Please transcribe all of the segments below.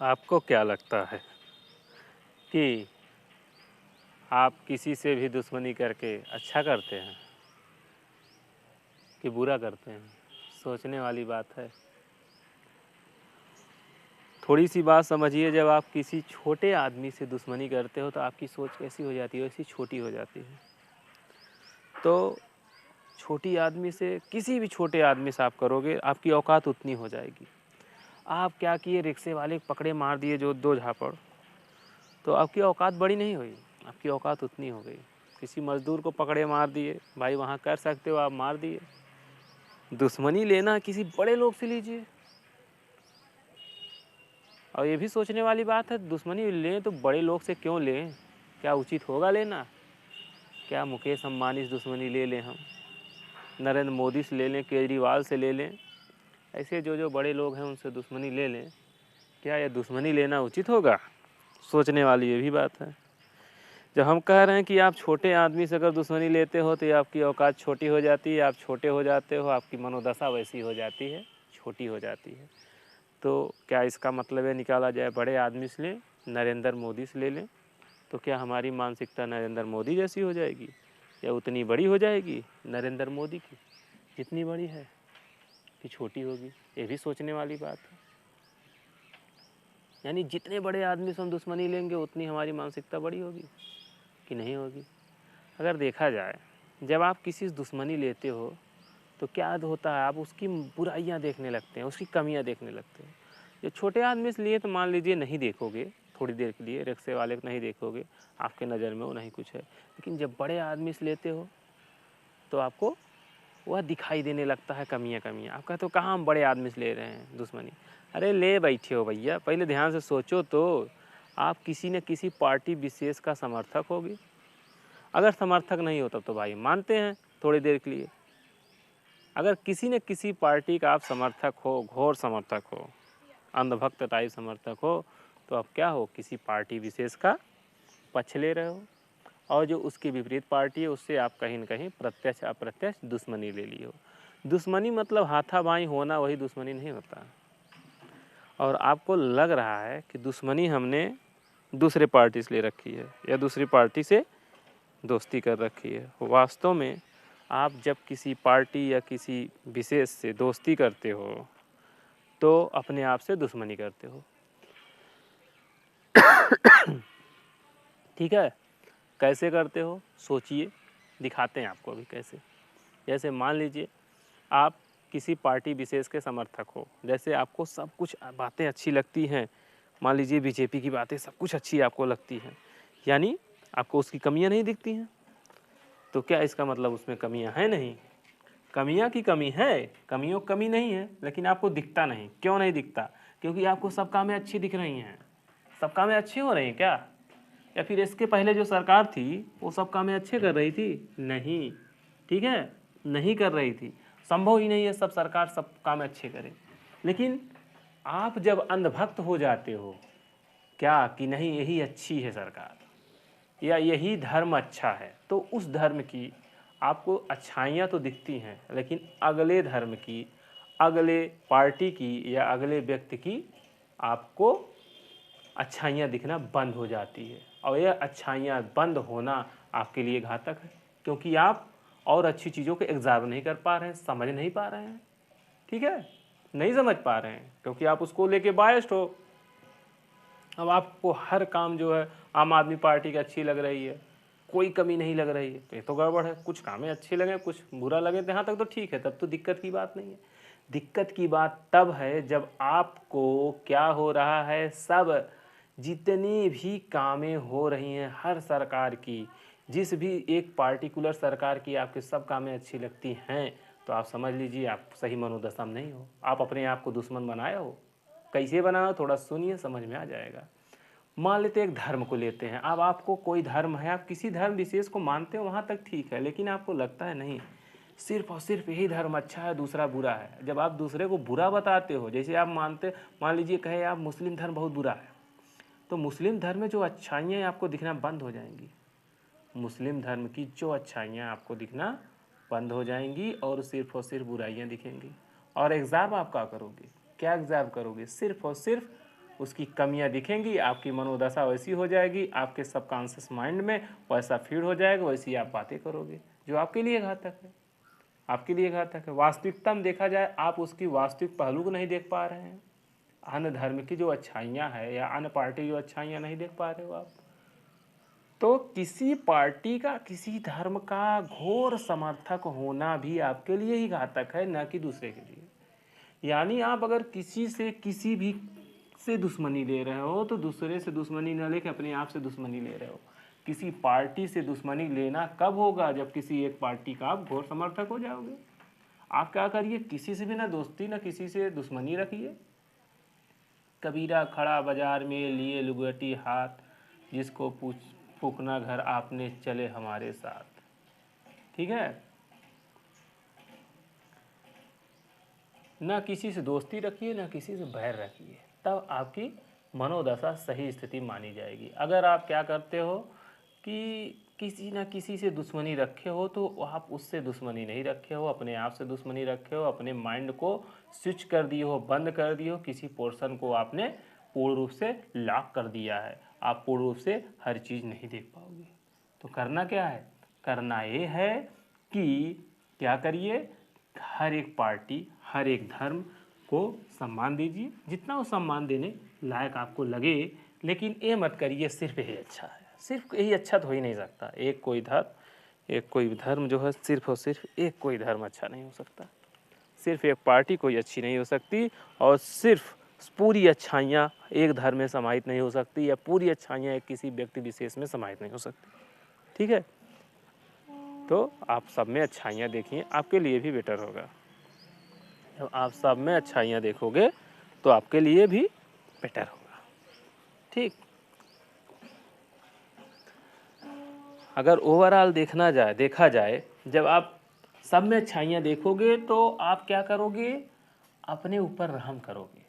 आपको क्या लगता है कि आप किसी से भी दुश्मनी करके अच्छा करते हैं कि बुरा करते हैं? सोचने वाली बात है। थोड़ी सी बात समझिए, जब आप किसी छोटे आदमी से दुश्मनी करते हो तो आपकी सोच कैसी हो जाती है, वैसी छोटी हो जाती है। तो छोटी आदमी से, किसी भी छोटे आदमी से आप करोगे, आपकी औकात उतनी हो जाएगी। आप क्या किए, रिक्शे वाले को पकड़े मार दिए जो 2 झापड़, तो आपकी औकात बड़ी नहीं हुई, आपकी औकात उतनी हो गई। किसी मज़दूर को पकड़े मार दिए, भाई वहाँ कर सकते हो आप, मार दिए। दुश्मनी लेना किसी बड़े लोग से लीजिए। और ये भी सोचने वाली बात है, दुश्मनी लें तो बड़े लोग से क्यों लें? क्या उचित होगा लेना? क्या मुकेश अंबानी से दुश्मनी ले लें हम? नरेंद्र मोदी से ले लें, केजरीवाल से ले लें, ऐसे जो बड़े लोग हैं उनसे दुश्मनी ले लें, क्या यह दुश्मनी लेना उचित होगा? सोचने वाली ये भी बात है। जब हम कह रहे हैं कि आप छोटे आदमी से अगर दुश्मनी लेते हो तो ये आपकी औकात छोटी हो जाती है, आप छोटे हो जाते हो, आपकी मनोदशा वैसी हो जाती है, छोटी हो जाती है। तो क्या इसका मतलब है निकाला जाए बड़े आदमी से लें, नरेंद्र मोदी से ले लें, तो क्या हमारी मानसिकता नरेंद्र मोदी जैसी हो जाएगी या उतनी बड़ी हो जाएगी नरेंद्र मोदी की जितनी बड़ी है, कि छोटी होगी? ये भी सोचने वाली बात है। यानी जितने बड़े आदमी से हम दुश्मनी लेंगे उतनी हमारी मानसिकता बड़ी होगी कि नहीं होगी? अगर देखा जाए, जब आप किसी से दुश्मनी लेते हो तो क्या होता है, आप उसकी बुराइयां देखने लगते हैं, उसकी कमियां देखने लगते हैं। जो छोटे आदमी से लिए तो मान लीजिए नहीं देखोगे, थोड़ी देर के लिए रिक्शे वाले को नहीं देखोगे, आपके नज़र में वो नहीं कुछ है। लेकिन जब बड़े आदमी से लेते हो तो आपको वह दिखाई देने लगता है कमियां कमियां। आप कहते हो कहाँ हम बड़े आदमी से ले रहे हैं दुश्मनी? अरे ले बैठे हो भैया, पहले ध्यान से सोचो तो। आप किसी न किसी पार्टी विशेष का समर्थक होगे। अगर समर्थक नहीं हो तब तो भाई मानते हैं थोड़ी देर के लिए। अगर किसी न किसी पार्टी का आप समर्थक हो, घोर समर्थक हो, अंधभक्त टाइप समर्थक हो, तो आप क्या हो, किसी पार्टी विशेष का पक्ष ले रहे हो। और जो उसकी विपरीत पार्टी है उससे आप कहीं न कहीं प्रत्यक्ष अप्रत्यक्ष दुश्मनी ले ली हो। दुश्मनी मतलब हाथापाई होना, वही दुश्मनी नहीं होता। और आपको लग रहा है कि दुश्मनी हमने दूसरे पार्टी से ले रखी है या दूसरी पार्टी से दोस्ती कर रखी है। वास्तव में आप जब किसी पार्टी या किसी विशेष से दोस्ती करते हो तो अपने आप से दुश्मनी करते हो। ठीक है, कैसे करते हो सोचिए, दिखाते हैं आपको अभी कैसे। जैसे मान लीजिए आप किसी पार्टी विशेष के समर्थक हो, जैसे आपको सब कुछ बातें अच्छी लगती हैं, मान लीजिए बीजेपी की बातें सब कुछ अच्छी आपको लगती हैं, यानी आपको उसकी कमियां नहीं दिखती हैं। तो क्या इसका मतलब उसमें कमियां हैं नहीं? कमियां की कमी है, कमियों की कमी नहीं है, लेकिन आपको दिखता नहीं। क्यों नहीं दिखता? क्योंकि आपको सब कामें अच्छी दिख रही हैं। सब कामें अच्छी हो रही हैं क्या? या फिर इसके पहले जो सरकार थी वो सब कामें अच्छे कर रही थी? नहीं, ठीक है, नहीं कर रही थी। संभव ही नहीं है सब सरकार सब काम अच्छे करे। लेकिन आप जब अंधभक्त हो जाते हो क्या कि नहीं यही अच्छी है सरकार या यही धर्म अच्छा है, तो उस धर्म की आपको अच्छाइयाँ तो दिखती हैं, लेकिन अगले धर्म की, अगले पार्टी की या अगले व्यक्ति की आपको अच्छाइयाँ दिखना बंद हो जाती है। और यह अच्छाइयाँ बंद होना आपके लिए घातक है, क्योंकि आप और अच्छी चीज़ों को एग्जाम नहीं कर पा रहे हैं, समझ नहीं पा रहे हैं। ठीक है, नहीं समझ पा रहे हैं क्योंकि आप उसको लेके बायस्ड हो। अब आपको हर काम जो है आम आदमी पार्टी की अच्छी लग रही है, कोई कमी नहीं लग रही है, तो ये तो गड़बड़ है। कुछ कामें अच्छे लगे, कुछ बुरा लगे, तो यहाँ तक तो ठीक है, तब तो दिक्कत की बात नहीं है। दिक्कत की बात तब है जब आपको क्या हो रहा है, सब जितनी भी कामें हो रही हैं हर सरकार की, जिस भी एक पार्टिकुलर सरकार की आपके सब कामें अच्छी लगती हैं, तो आप समझ लीजिए आप सही मनोदशा में नहीं हो, आप अपने आप को दुश्मन बनाए हो। कैसे बनाओ, थोड़ा सुनिए, समझ में आ जाएगा। मान लेते एक धर्म को लेते हैं। अब आपको कोई धर्म है, आप किसी धर्म विशेष को मानते हो, वहाँ तक ठीक है, लेकिन आपको लगता है नहीं सिर्फ और सिर्फ यही धर्म अच्छा है, दूसरा बुरा है। जब आप दूसरे को बुरा बताते हो, जैसे आप मानते, मान लीजिए कहे आप मुस्लिम धर्म बहुत बुरा है, तो मुस्लिम धर्म में जो अच्छाइयाँ आपको दिखना बंद हो जाएंगी। मुस्लिम धर्म की जो अच्छाइयाँ आपको दिखना बंद हो जाएंगी और सिर्फ बुराइयाँ दिखेंगी। और एग्ज़ाम आप क्या करोगे? क्या एग्ज़ाम करोगे? सिर्फ और सिर्फ उसकी कमियां दिखेंगी, आपकी मनोदशा वैसी हो जाएगी, आपके सबकॉन्शियस माइंड में वैसा फीड हो जाएगा, वैसी आप बातें करोगे जो आपके लिए घातक है, आपके लिए घातक है। वास्तविकता में देखा जाए आप उसकी वास्तविक पहलू को नहीं देख पा रहे हैं, अन्य धर्म की जो अच्छाइयाँ हैं या अन्य पार्टी की जो अच्छाइयाँ नहीं देख पा रहे हो आप। तो किसी पार्टी का, किसी धर्म का घोर समर्थक होना भी आपके लिए ही घातक है, न कि दूसरे के लिए। यानी आप अगर किसी से, किसी भी से दुश्मनी ले रहे हो तो दूसरे से दुश्मनी न लेके अपने आप से दुश्मनी ले रहे हो। किसी पार्टी से दुश्मनी लेना कब होगा? जब किसी एक पार्टी का आप घोर समर्थक हो जाओगे। आप क्या करिए, किसी से भी ना दोस्ती ना किसी से दुश्मनी रखिए। कबीरा खड़ा बाजार में लिए लुगटी हाथ, जिसको फूकना घर आपने चले हमारे साथ। ठीक है, ना किसी से दोस्ती रखिए ना किसी से बैर रखिए, तब आपकी मनोदशा सही स्थिति मानी जाएगी। अगर आप क्या करते हो कि किसी ना किसी से दुश्मनी रखे हो तो आप उससे दुश्मनी नहीं रखे हो, अपने आप से दुश्मनी रखे हो, अपने माइंड को स्विच कर दिए हो, बंद कर दिए हो, किसी पोर्शन को आपने पूर्ण रूप से लॉक कर दिया है, आप पूर्ण रूप से हर चीज़ नहीं देख पाओगे। तो करना क्या है? करना ये है कि क्या करिए, हर एक पार्टी, हर एक धर्म को सम्मान दीजिए जितना वो सम्मान देने लायक आपको लगे, लेकिन ये मत करिए सिर्फ यही अच्छा है। सिर्फ यही अच्छा तो हो ही नहीं सकता। एक कोई धर्म जो है, सिर्फ और सिर्फ एक कोई धर्म अच्छा नहीं हो सकता, सिर्फ एक पार्टी कोई अच्छी नहीं हो सकती, और सिर्फ पूरी अच्छाइयाँ एक धर्म में समाहित नहीं हो सकती, या पूरी अच्छाइयाँ एक किसी व्यक्ति विशेष में समाहित नहीं हो सकती। ठीक है, तो आप सब में अच्छाइयाँ देखिए, आपके लिए भी बेटर होगा। जब आप सब में अच्छाइयाँ देखोगे तो आपके लिए भी बेटर होगा। ठीक, अगर ओवरऑल देखा जाए, जब आप सब में अच्छाइयाँ देखोगे तो आप क्या करोगे, अपने ऊपर रहम करोगे।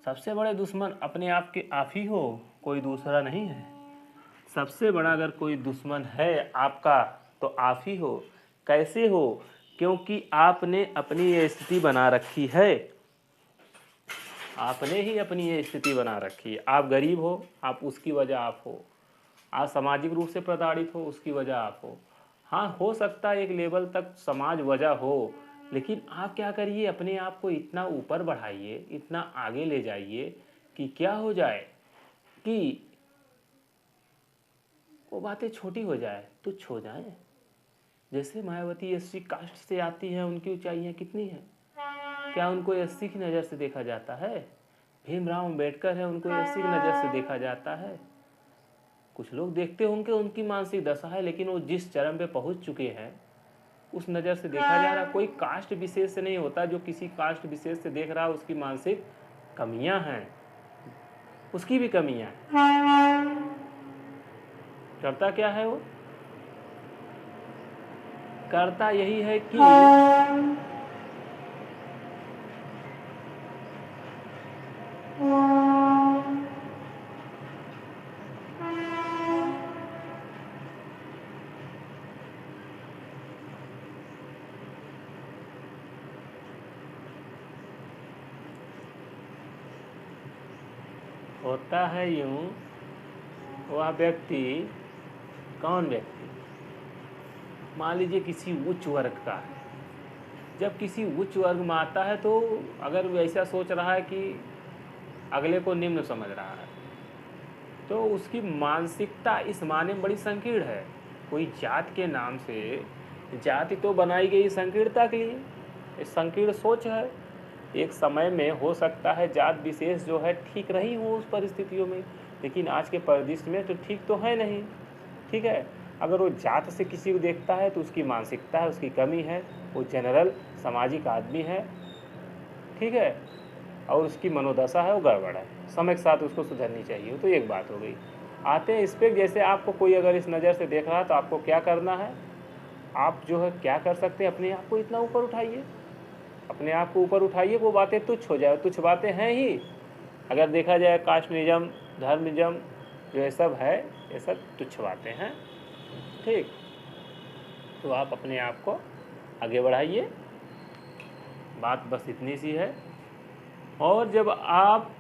सबसे बड़े दुश्मन अपने आप के आप ही हो, कोई दूसरा नहीं है। सबसे बड़ा अगर कोई दुश्मन है आपका तो आप ही हो। कैसे हो? क्योंकि आपने अपनी ये स्थिति बना रखी है, आपने ही अपनी ये स्थिति बना रखी है। आप गरीब हो, आप उसकी वजह आप हो। आप सामाजिक रूप से प्रताड़ित हो, उसकी वजह आप हो। हाँ, हो सकता है एक लेवल तक समाज वजह हो, लेकिन आप क्या करिए, अपने आप को इतना ऊपर बढ़ाइए, इतना आगे ले जाइए कि क्या हो जाए कि वो बातें छोटी हो जाए, तुच्छ हो जाए। जैसे मायावती एससी कास्ट से आती हैं, उनकी ऊंचाइयाँ कितनी हैं? क्या उनको एससी की नज़र से देखा जाता है? भीमराव अम्बेडकर है, उनको एससी की नज़र से देखा जाता है? कुछ लोग देखते होंगे उनकी मानसिक दशा है, लेकिन वो जिस चरम पे पहुंच चुके हैं उस नज़र से देखा जा रहा। कोई कास्ट विशेष से नहीं होता, जो किसी कास्ट विशेष से देख रहा उसकी मानसिक कमियां हैं, उसकी भी कमियां हैं। करता क्या है वो? करता यही है कि होता है यूं, वह व्यक्ति, कौन व्यक्ति? मान लीजिए किसी उच्च वर्ग का है। जब किसी उच्च वर्ग में आता है तो अगर वो ऐसा सोच रहा है कि अगले को निम्न समझ रहा है, तो उसकी मानसिकता इस माने में बड़ी संकीर्ण है। कोई जात के नाम से, जाति तो बनाई गई संकीर्णता के लिए, इस संकीर्ण सोच है। एक समय में हो सकता है जात विशेष जो है ठीक रही हो उस परिस्थितियों में, लेकिन आज के परिदृश्य में तो ठीक तो है नहीं। ठीक है, अगर वो जात से किसी को देखता है तो उसकी मानसिकता है, उसकी कमी है, वो जनरल सामाजिक आदमी है। ठीक है, और उसकी मनोदशा है वो गड़बड़ है, समय के साथ उसको सुधरनी चाहिए। तो एक बात हो गई। आते हैं इस पर, जैसे आपको कोई अगर इस नज़र से देख रहा है तो आपको क्या करना है, आप जो है क्या कर सकते हैं, अपने आप को इतना ऊपर उठाइए, अपने आप को ऊपर उठाइए, वो बातें तुच्छ हो जाए। तुच्छ बातें हैं ही, अगर देखा जाए कास्टनिज्म, धर्मिज्म, जो ये सब है, ये सब तुच्छ बातें हैं। ठीक, तो आप अपने आप को आगे बढ़ाइए, बात बस इतनी सी है। और जब आप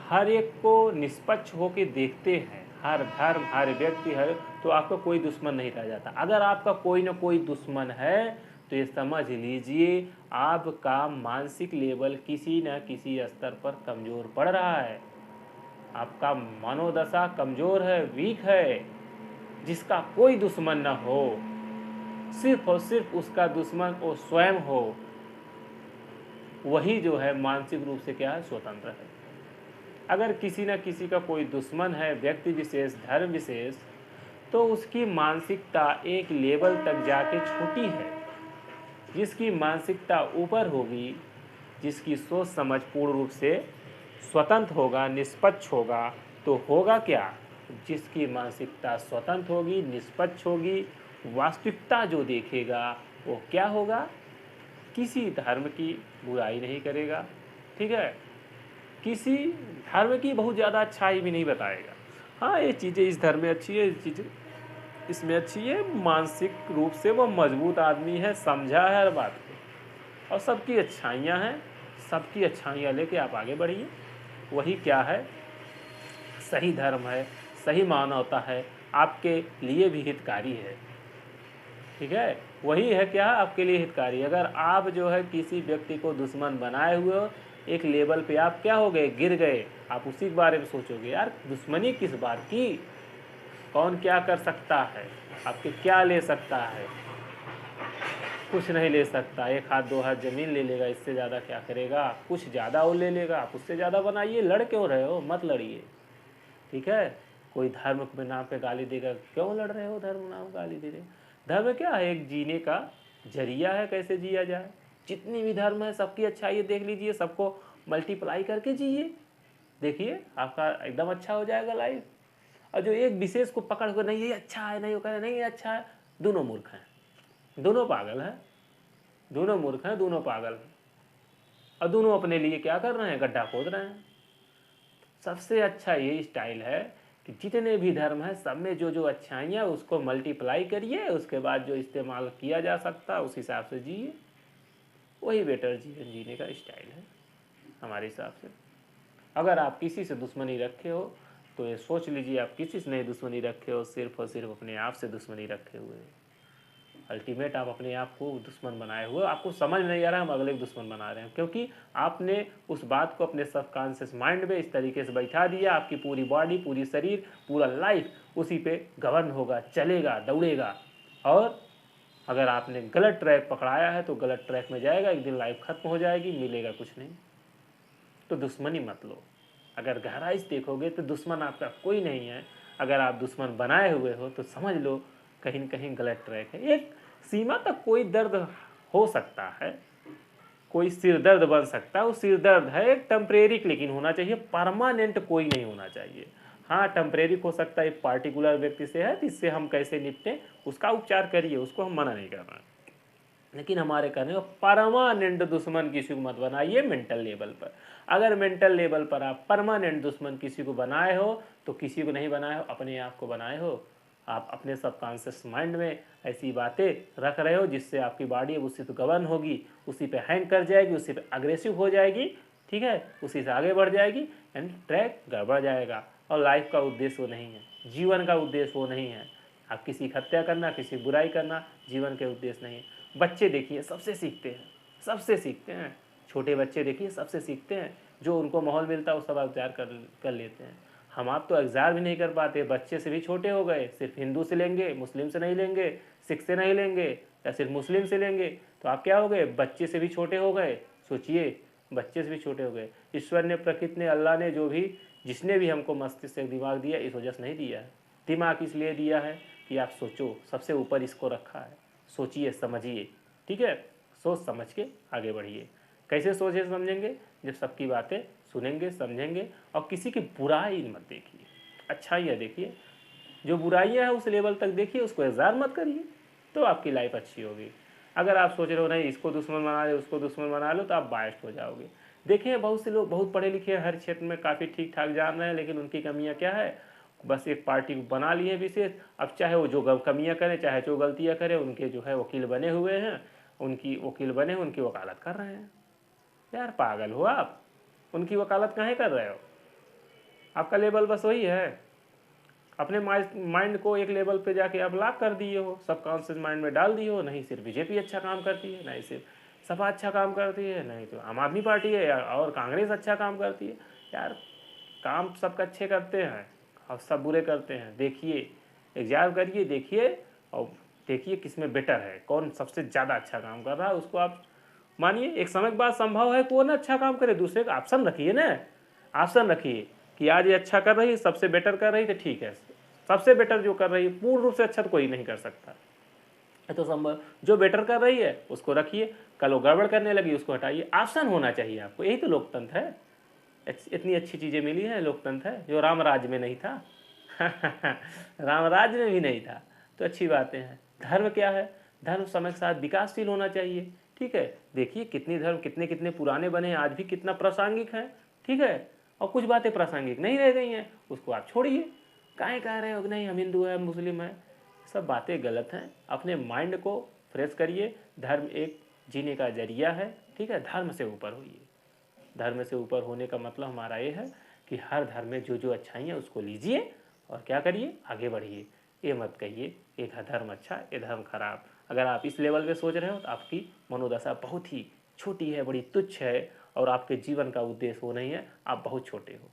हर एक को निष्पक्ष होकर देखते हैं, हर धर्म हर व्यक्ति हर, तो आपका कोई दुश्मन नहीं रह जाता। अगर आपका कोई ना कोई दुश्मन है तो ये समझ लीजिए आपका मानसिक लेवल किसी न किसी स्तर पर कमज़ोर पड़ रहा है, आपका मनोदशा कमज़ोर है, वीक है। जिसका कोई दुश्मन न हो, सिर्फ और सिर्फ उसका दुश्मन वो स्वयं हो, वही जो है मानसिक रूप से क्या है, स्वतंत्र है। अगर किसी न किसी का कोई दुश्मन है, व्यक्ति विशेष धर्म विशेष, तो उसकी मानसिकता एक लेवल तक जाके छोटी है। जिसकी मानसिकता ऊपर होगी, जिसकी सोच समझ पूर्ण रूप से स्वतंत्र होगा, निष्पक्ष होगा, तो होगा क्या, जिसकी मानसिकता स्वतंत्र होगी, निष्पक्ष होगी, वास्तविकता जो देखेगा वो क्या होगा, किसी धर्म की बुराई नहीं करेगा, ठीक है, किसी धर्म की बहुत ज़्यादा अच्छाई भी नहीं बताएगा। हाँ ये चीज़ें इस धर्म में अच्छी है, ये चीज़ें इसमें अच्छी है, मानसिक रूप से वो मजबूत आदमी है, समझा है हर बात को, और सबकी अच्छाइयाँ हैं, सबकी अच्छाइयाँ लेके आप आगे बढ़िए। वही क्या है, सही धर्म है, सही मानवता है, आपके लिए भी हितकारी है, ठीक है। वही है क्या, आपके लिए हितकारी। अगर आप जो है किसी व्यक्ति को दुश्मन बनाए हुए हो, एक लेवल पे आप क्या हो गए, गिर गए, आप उसी के बारे में सोचोगे, यार दुश्मनी किस बात की, कौन क्या कर सकता है, आपके क्या ले सकता है, कुछ नहीं ले सकता, एक हाथ दो हाथ ज़मीन ले लेगा, इससे ज़्यादा क्या करेगा, कुछ ज़्यादा वो ले लेगा, आप उससे ज़्यादा बनाइए, लड़ क्यों रहे हो, मत लड़िए, ठीक है। कोई धर्म के नाम पे गाली देगा, क्यों लड़ रहे हो, धर्म नाम गाली दे रहे। धर्म क्या है, एक जीने का जरिया है, कैसे जिया जाए। जितनी भी धर्म है सबकी अच्छाई देख लीजिए, सबको मल्टीप्लाई करके जिए, देखिए आपका एकदम अच्छा हो जाएगा लाइफ। और जो एक विशेष को पकड़ कर नहीं ये अच्छा है, नहीं वो कह रहे नहीं ये अच्छा है, दोनों मूर्ख हैं, दोनों पागल हैं, दोनों मूर्ख हैं, दोनों पागल हैं, और दोनों अपने लिए क्या कर रहे हैं, गड्ढा खोद रहे हैं। सबसे अच्छा ये स्टाइल है कि जितने भी धर्म हैं सब में जो जो अच्छाइयाँ उसको मल्टीप्लाई करिए, उसके बाद जो इस्तेमाल किया जा सकता है उस हिसाब से जिए, वही बेटर जीवन जीने का स्टाइल है हमारे हिसाब से। अगर आप किसी से दुश्मनी रखे हो तो ये सोच लीजिए आप किसी से नहीं दुश्मनी रखे हो, सिर्फ और सिर्फ अपने आप से दुश्मनी रखे हुए। अल्टीमेट आप अपने आप को दुश्मन बनाए हुए, आपको समझ नहीं आ रहा हम अगले को दुश्मन बना रहे हैं, क्योंकि आपने उस बात को अपने सबकॉन्शियस माइंड में इस तरीके से बैठा दिया, आपकी पूरी बॉडी पूरी शरीर पूरा लाइफ उसी पे गवर्न होगा, चलेगा, दौड़ेगा। और अगर आपने गलत ट्रैक पकड़ाया है तो गलत ट्रैक में जाएगा, एक दिन लाइफ खत्म हो जाएगी, मिलेगा कुछ नहीं। तो दुश्मनी मत लो, अगर गहराई से देखोगे तो दुश्मन आपका कोई नहीं है। अगर आप दुश्मन बनाए हुए हो तो समझ लो कहीं न कहीं गलत ट्रैक है। एक सीमा तक कोई दर्द हो सकता है, कोई सिर दर्द बन सकता है, वो सिर दर्द है एक टेम्परेरी, लेकिन होना चाहिए परमानेंट कोई नहीं होना चाहिए। हाँ टेम्परेरी हो सकता है, एक पार्टिकुलर व्यक्ति से है, इससे हम कैसे निपटें उसका उपचार करिए, उसको हम मना नहीं कर रहे हैं, लेकिन हमारे कहने को परमानेंट दुश्मन किसी को मत बनाइए मेंटल लेवल पर। अगर मेंटल लेवल पर आप परमानेंट दुश्मन किसी को बनाए हो तो किसी को नहीं बनाए हो, अपने आप को बनाए हो। आप अपने सबकॉन्शियस माइंड में ऐसी बातें रख रहे हो जिससे आपकी बॉडी उसी पे गवर्न होगी, उसी पे हैंग कर जाएगी, उसी पे अग्रेसिव हो जाएगी, ठीक है, उसी से आगे बढ़ जाएगी एंड ट्रैक गड़बड़ जाएगा। और लाइफ का उद्देश्य वो नहीं है, जीवन का उद्देश्य वो नहीं है। आप किसी की हत्या करना, किसी की बुराई करना जीवन के उद्देश्य नहीं है। बच्चे देखिए सबसे सीखते हैं, सबसे सीखते हैं, छोटे बच्चे देखिए सबसे सीखते हैं, जो उनको माहौल मिलता है वो सब अख्तियार कर लेते हैं। हम आप तो एग्जार भी नहीं कर पाते, बच्चे से भी छोटे हो गए, सिर्फ हिंदू से लेंगे, मुस्लिम से नहीं लेंगे, सिख से नहीं लेंगे, या सिर्फ मुस्लिम से लेंगे, तो आप क्या हो गए, बच्चे से भी छोटे हो गए। सोचिए, बच्चे से भी छोटे हो गए। ईश्वर ने, प्रकृति ने, अल्लाह ने, जो भी जिसने भी हमको मस्तिष्क दिमाग दिया इस वजह से नहीं दिया है। दिमाग इसलिए दिया है कि आप सोचो, सबसे ऊपर इसको रखा है, सोचिए समझिए, ठीक है, सोच समझ के आगे बढ़िए। कैसे सोचे समझेंगे, जब सबकी बातें सुनेंगे समझेंगे, और किसी की बुराई मत देखिए, अच्छाइयाँ देखिए। जो बुराइयाँ हैं उस लेवल तक देखिए, उसको एग्जार मत करिए, तो आपकी लाइफ अच्छी होगी। अगर आप सोच रहे हो नहीं इसको दुश्मन बना लो उसको दुश्मन बना लो, तो आप बायस्ड हो जाओगे। देखिए बहुत से लोग बहुत पढ़े लिखे हैं, हर क्षेत्र में काफ़ी ठीक ठाक जान रहे हैं, लेकिन उनकी कमियाँ क्या है, बस एक पार्टी को बना लिए विशेष। अब चाहे वो जो कमियाँ करें, चाहे जो गलतियाँ करें, उनके जो है वकील बने हुए हैं, उनकी वकील बने, उनकी वकालत कर रहे हैं। यार पागल हो आप, उनकी वकालत काहे कर रहे हो, आपका लेवल बस वही है। अपने माइंड को एक लेवल पे जाके आप लॉक कर दिए हो, सबकॉन्शियस माइंड में डाल दिए हो, नहीं सिर्फ बीजेपी अच्छा काम करती है, नहीं सिर्फ सपा अच्छा काम करती है, नहीं तो आम आदमी पार्टी है और कांग्रेस अच्छा काम करती है। यार काम सबका अच्छे करते हैं और सब बुरे करते हैं। देखिए, एग्जाम करिए, देखिए और देखिए किसमें बेटर है, कौन सबसे ज़्यादा अच्छा काम कर रहा है, उसको आप मानिए। एक समय के बाद संभव है कौन अच्छा काम करे, दूसरे का ऑप्शन रखिए ना, ऑप्शन रखिए कि आज ये अच्छा कर रही है, सबसे बेटर कर रही है तो ठीक है, सबसे बेटर जो कर रही है, पूर्ण रूप से अच्छा तो कोई नहीं कर सकता है, तो संभव जो बेटर कर रही है उसको रखिए, कल वो गड़बड़ करने लगी उसको हटाइए। ऑप्शन होना चाहिए आपको, यही तो लोकतंत्र है। इतनी अच्छी चीज़ें मिली हैं, लोकतंत्र है, जो राम राज्य में नहीं था राम राज्य में भी नहीं था, तो अच्छी बातें हैं। धर्म क्या है, धर्म समय के साथ विकासशील होना चाहिए, ठीक है। देखिए कितनी धर्म कितने कितने पुराने बने हैं, आज भी कितना प्रासंगिक है, ठीक है। और कुछ बातें प्रासंगिक नहीं रह गई हैं, उसको आप छोड़िए। काहे कह रहे हो कि नहीं हम हिंदू है मुस्लिम है, सब बातें गलत हैं। अपने माइंड को फ्रेश करिए, धर्म एक जीने का जरिया है, ठीक है। धर्म से ऊपर होइए। धर्म से ऊपर होने का मतलब हमारा ये है कि हर धर्म में जो जो अच्छाई है उसको लीजिए और क्या करिए, आगे बढ़िए। ये मत कहिए एक धर्म अच्छा ये धर्म खराब। अगर आप इस लेवल पे सोच रहे हो तो आपकी मनोदशा बहुत ही छोटी है, बड़ी तुच्छ है, और आपके जीवन का उद्देश्य वो नहीं है, आप बहुत छोटे हो।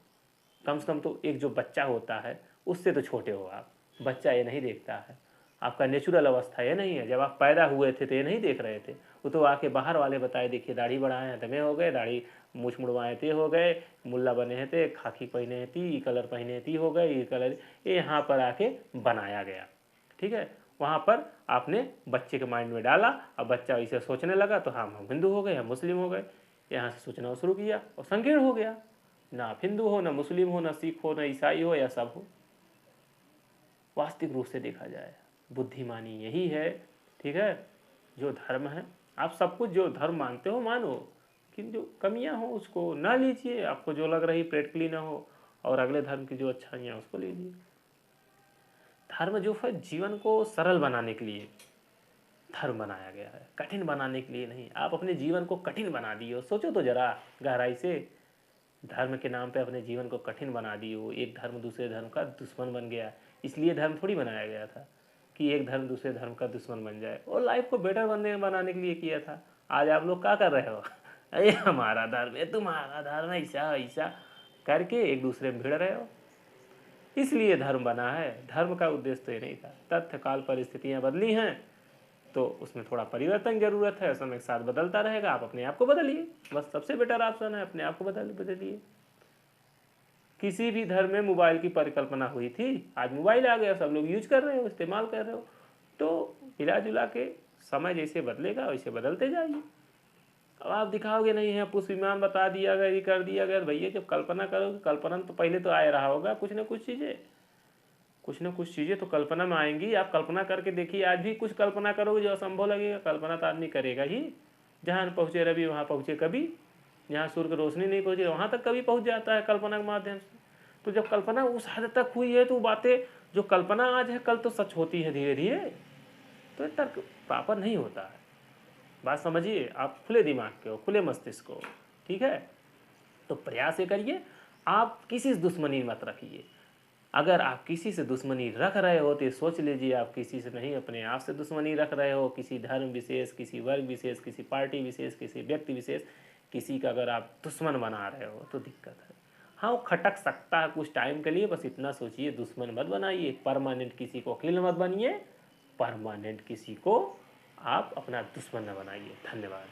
कम से कम तो एक जो बच्चा होता है उससे तो छोटे हो आप। बच्चा ये नहीं देखता है, आपका नेचुरल अवस्था ये नहीं है। जब आप पैदा हुए थे तो ये नहीं देख रहे थे, वो तो आके बाहर वाले बताए, देखिए दाढ़ी बढ़ाए हैं तमे हो गए, दाढ़ी मूछ मुड़वाए थे हो गए, मुल्ला बने हैं थे, खाकी पहने हैं थी, ई कलर पहने थी हो गए, ये कलर, ये यहाँ पर आके बनाया गया, ठीक है। वहाँ पर आपने बच्चे के माइंड में डाला, अब बच्चा इसे सोचने लगा तो हम हिंदू हो गए, हम मुस्लिम हो गए, यहाँ से सोचना शुरू किया और संकीर्ण हो गया। ना आप हिंदू हो, ना मुस्लिम हो, ना सिख हो, ना ईसाई हो, या सब हो। वास्तविक रूप से देखा जाए बुद्धिमानी यही है, ठीक है। जो धर्म है, आप सब कुछ जो धर्म मानते हो मानो, लेकिन जो कमियां हो उसको ना लीजिए, आपको जो लग रही प्रैक्टिकली ना हो, और अगले धर्म की जो अच्छाइयाँ उसको लीजिए। धर्म जो है जीवन को सरल बनाने के लिए धर्म बनाया गया है, कठिन बनाने के लिए नहीं। आप अपने जीवन को कठिन बना दिए हो, सोचो तो जरा गहराई से। धर्म के नाम पे अपने जीवन को कठिन बना दिए हो, एक धर्म दूसरे धर्म का दुश्मन बन गया। इसलिए धर्म थोड़ी बनाया गया था कि एक धर्म दूसरे धर्म का दुश्मन बन जाए, और लाइफ को बेटर बनाने के लिए किया था। आज आप लोग क्या कर रहे हो, अरे हमारा धर्म है, तुम्हारा धर्म, ऐसा ऐसा करके एक दूसरे में भिड़ रहे हो। इसलिए धर्म बना है, धर्म का उद्देश्य तो ये नहीं था। तथ्य काल परिस्थितियाँ बदली हैं तो उसमें थोड़ा परिवर्तन जरूरत है, समय के साथ बदलता रहेगा, आप अपने आप को बदलिए, बस सबसे बेटर ऑप्शन है, अपने आप को बदलिए। किसी भी धर्म में मोबाइल की परिकल्पना हुई थी, आज मोबाइल आ गया, सब लोग यूज कर रहे हो, इस्तेमाल कर रहे हो, तो मिला जुला के समय जैसे बदलेगा वैसे बदलते जाइए। अब आप दिखाओगे नहीं है, पुष्प विमान बता दिया गया, ये कर दिया गया, भैया जब कल्पना करोगे, कल्पना तो पहले तो आया रहा होगा, कुछ ना कुछ चीज़ें तो कल्पना में आएंगी। आप कल्पना करके देखिए, आज भी कुछ कल्पना करोगे जो असंभव लगेगा, कल्पना तो आदमी करेगा ही। जहाँ पहुँचे रवि वहाँ पहुँचे कभी, जहाँ सूर्य की रोशनी नहीं पहुँची वहाँ तक कभी पहुँच जाता है कल्पना के माध्यम से। तो जब कल्पना उस हद तक हुई है तो बातें जो कल्पना आज है कल तो सच होती है धीरे धीरे, तो तर्क प्रॉपर नहीं होता है। बात समझिए, आप खुले दिमाग के हो, खुले मस्तिष्क को, ठीक है। तो प्रयास ये करिए, आप किसी से दुश्मनी मत रखिए। अगर आप किसी से दुश्मनी रख रहे हो तो सोच लीजिए आप किसी से नहीं, अपने आप से दुश्मनी रख रहे हो। किसी धर्म विशेष, किसी वर्ग विशेष, किसी पार्टी विशेष, किसी व्यक्ति विशेष, किसी का अगर आप दुश्मन बना रहे हो तो दिक्कत है। हाँ, वो खटक सकता है कुछ टाइम के लिए, बस इतना सोचिए, दुश्मन मत बनाइए। परमानेंट किसी को अकेले मत बनिए, परमानेंट किसी को आप अपना दुश्मन न बनाइए। धन्यवाद।